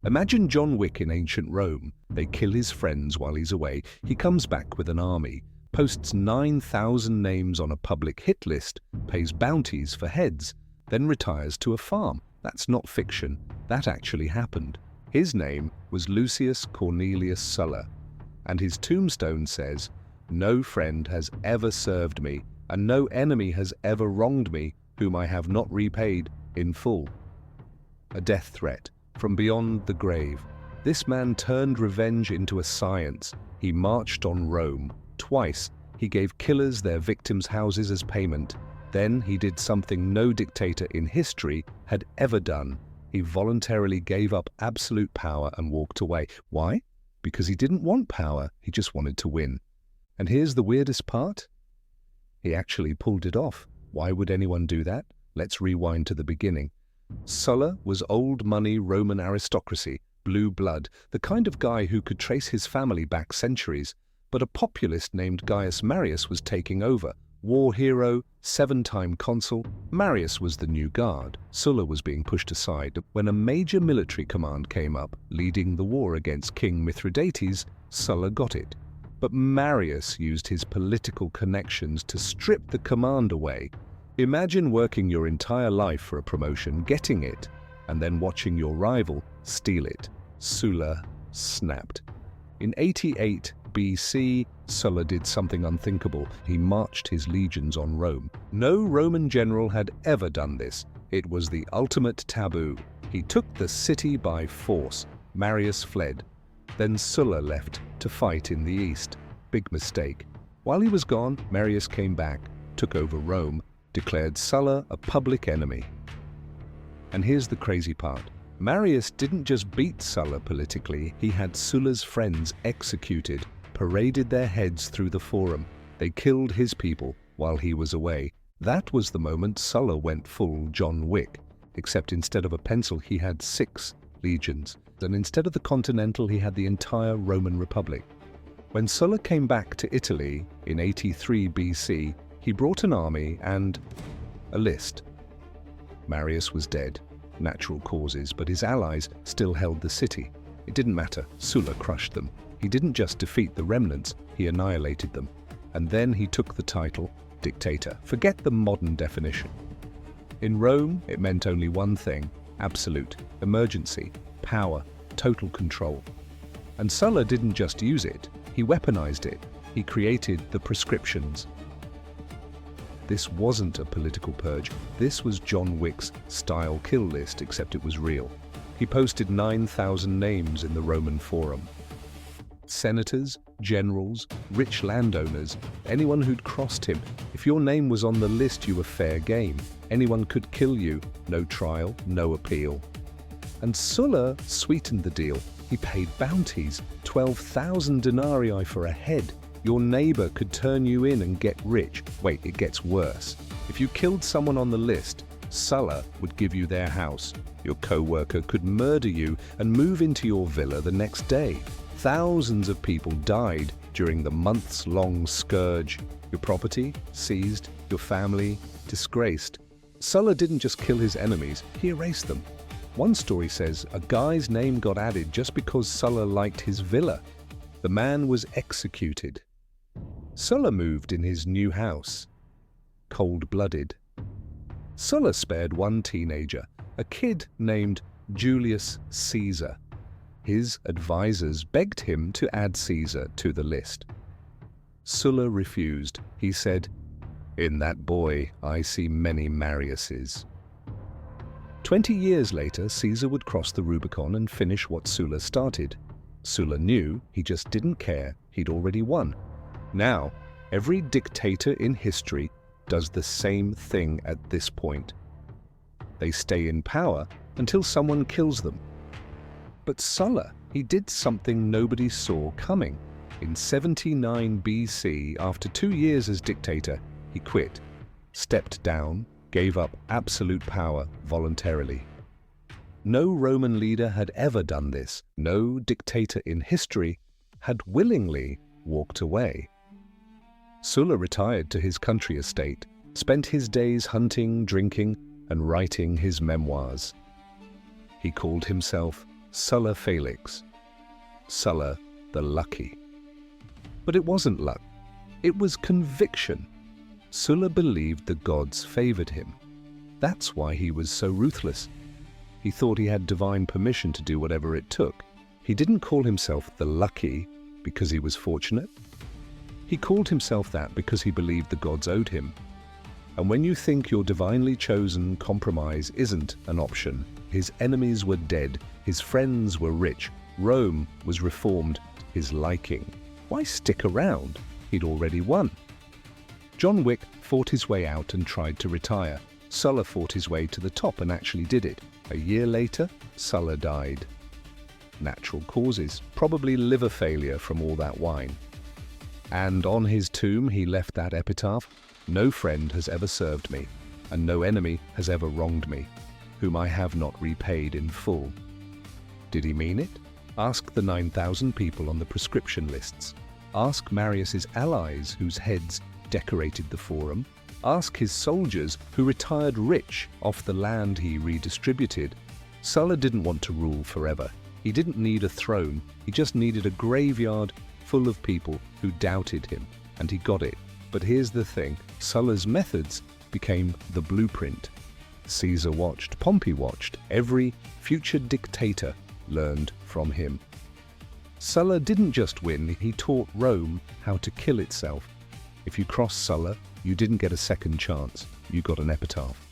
Imagine John Wick in ancient Rome. They kill his friends while he's away. He comes back with an army, posts 9,000 names on a public hit list, pays bounties for heads, then retires to a farm. That's not fiction. That actually happened. His name was Lucius Cornelius Sulla, and his tombstone says, "No friend has ever served me, and no enemy has ever wronged me, whom I have not repaid in full." A death threat from beyond the grave. This man turned revenge into a science. He marched on Rome. Twice, he gave killers their victims' houses as payment. Then he did something no dictator in history had ever done. He voluntarily gave up absolute power and walked away. Why? Because he didn't want power, he just wanted to win. And here's the weirdest part. He actually pulled it off. Why would anyone do that? Let's rewind to the beginning. Sulla was old money Roman aristocracy, blue blood, the kind of guy who could trace his family back centuries. But a populist named Gaius Marius was taking over. War hero, 7-time consul, Marius was the new guard. Sulla was being pushed aside when a major military command came up, leading the war against King Mithridates. Sulla got it. But Marius used his political connections to strip the command away. Imagine working your entire life for a promotion, getting it, and then watching your rival steal it. Sulla snapped. In 88 BC, Sulla did something unthinkable. He marched his legions on Rome. No Roman general had ever done this. It was the ultimate taboo. He took the city by force. Marius fled. Then Sulla left to fight in the east. Big mistake. While he was gone, Marius came back, took over Rome, declared Sulla a public enemy. And here's the crazy part. Marius didn't just beat Sulla politically, he had Sulla's friends executed, paraded their heads through the forum. They killed his people while he was away. That was the moment Sulla went full John Wick. Except instead of a pencil, he had 6 legions. And instead of the Continental, he had the entire Roman Republic. When Sulla came back to Italy in 83 BC, he brought an army and a list. Marius was dead, natural causes, but his allies still held the city. It didn't matter, Sulla crushed them. He didn't just defeat the remnants, he annihilated them. And then he took the title, Dictator. Forget the modern definition. In Rome, it meant only one thing: absolute, emergency, power, total control. And Sulla didn't just use it, he weaponized it. He created the Proscriptions. This wasn't a political purge. This was John Wick's style kill list, except it was real. He posted 9,000 names in the Roman Forum. Senators, generals, rich landowners, anyone who'd crossed him. If your name was on the list, you were fair game. Anyone could kill you. No trial, no appeal. And Sulla sweetened the deal. He paid bounties, 12,000 denarii for a head. Your neighbor could turn you in and get rich. Wait, it gets worse. If you killed someone on the list, Sulla would give you their house. Your co-worker could murder you and move into your villa the next day. Thousands of people died during the months-long scourge. Your property seized, your family disgraced. Sulla didn't just kill his enemies, he erased them. One story says a guy's name got added just because Sulla liked his villa. The man was executed. Sulla moved in his new house, cold-blooded. Sulla spared one teenager, a kid named Julius Caesar. His advisors begged him to add Caesar to the list. Sulla refused. He said, "In that boy, I see many Mariuses." 20 years later, Caesar would cross the Rubicon and finish what Sulla started. Sulla knew, he just didn't care, he'd already won. Now, every dictator in history does the same thing at this point. They stay in power until someone kills them. But Sulla, he did something nobody saw coming. In 79 BC, after 2 years as dictator, he quit, stepped down, gave up absolute power voluntarily. No Roman leader had ever done this. No dictator in history had willingly walked away. Sulla retired to his country estate, spent his days hunting, drinking, and writing his memoirs. He called himself Sulla Felix. Sulla the Lucky. But it wasn't luck. It was conviction. Sulla believed the gods favored him. That's why he was so ruthless. He thought he had divine permission to do whatever it took. He didn't call himself the Lucky because he was fortunate. He called himself that because he believed the gods owed him. And when you think your divinely chosen, compromise isn't an option. His enemies were dead, his friends were rich, Rome was reformed to his liking. Why stick around? He'd already won. John Wick fought his way out and tried to retire. Sulla fought his way to the top and actually did it. A year later, Sulla died. Natural causes, probably liver failure from all that wine. And on his tomb he left that epitaph: "No friend has ever served me, and no enemy has ever wronged me, whom I have not repaid in full." Did he mean it? Ask the 9,000 people on the proscription lists. Ask Marius's allies whose heads decorated the forum. Ask his soldiers who retired rich off the land he redistributed. Sulla didn't want to rule forever. He didn't need a throne. He just needed a graveyard full of people who doubted him, and he got it. But here's the thing, Sulla's methods became the blueprint. Caesar watched, Pompey watched, every future dictator learned from him. Sulla didn't just win, he taught Rome how to kill itself. If you crossed Sulla, you didn't get a second chance, you got an epitaph.